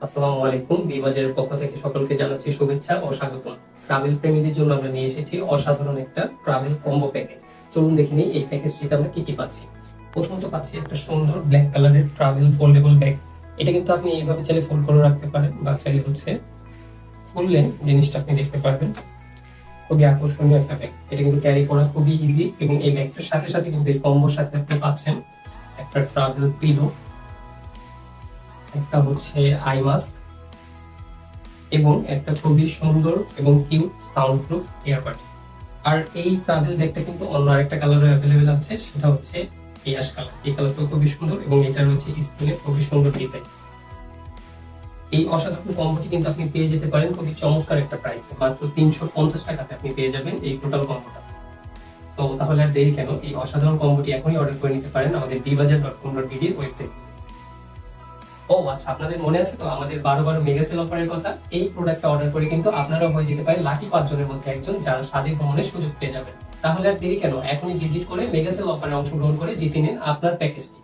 আসসালামু আলাইকুম। বিবাজারের পক্ষ থেকে সকলকে জানাচ্ছি শুভেচ্ছা ও স্বাগতম। ট্রাভেল প্রেমীদের জন্য আমরা নিয়ে এসেছি অসাধারণ একটা ট্রাভেল কম্বো প্যাকেজ। চলুন দেখে নিই এই প্যাকেজটিতে আমরা কি কি পাচ্ছি। প্রথমত পাচ্ছি একটা সুন্দর ব্ল্যাক কালারের ট্রাভেল ফোল্ডেবল ব্যাগ। এটা কিন্তু আপনি এইভাবে চাইলে ফোল্ড করে রাখতে পারেন বা চাইলে ফুল লেন্থ জিনিসটা আপনি দেখতে পারবেন। খুবই আকর্ষণীয় একটা ব্যাগ। এটা কিন্তু ক্যারি করা খুবই ইজি এবং এই ব্যাগটার সাথে সাথে কিন্তু এই কম্বোর সাথে আপনি পাচ্ছেন একটা ট্রাভেল পিলো, একটা আই মাস্ক এবং একটা খুবই সুন্দর এবং কিউট সাউন্ড প্রুফ ইয়ারবাডস। আর এই ট্রাভেল ব্যাগটা কিন্তু অন্য আরেকটা কালারে অ্যাভেলেবেল আছে, সেটা হচ্ছে এই অ্যাশ কালার। এই কালারটাও খুবই সুন্দর এবং এটা রয়েছে স্ক্রিনে খুবই সুন্দর ডিজাইন। এই অসাধারণ কম্বোটি কিন্তু আপনি পেয়ে যেতে পারেন খুবই চমৎকার একটা প্রাইসে, মাত্র 350 টাকাতে আপনি পেয়ে যাবেন এই টোটাল কম্বোটা। তো তাহলে আর দেরি কেন, এই অসাধারণ কম্বোটি এখনই অর্ডার করে নিতে পারেন আমাদের dbazaar.com.bd ওয়েবসাইট। ও আচ্ছা, আপনাদের মনে আছে তো আমাদের 12 মেগা সেল অফারের কথা? এই প্রোডাক্টটা অর্ডার করে কিন্তু আপনারাও হয়ে যেতে পারেন লাকি 5 জনের মধ্যে একজন, যারা সাজে ভ্রমণের সুযোগ পেয়ে যাবেন। তাহলে আর দেরি কেন, এখনই ভিজিট করে মেগা সেল অফারে অংশগ্রহণ করে জিতে নিন আপনার প্যাকেজটি।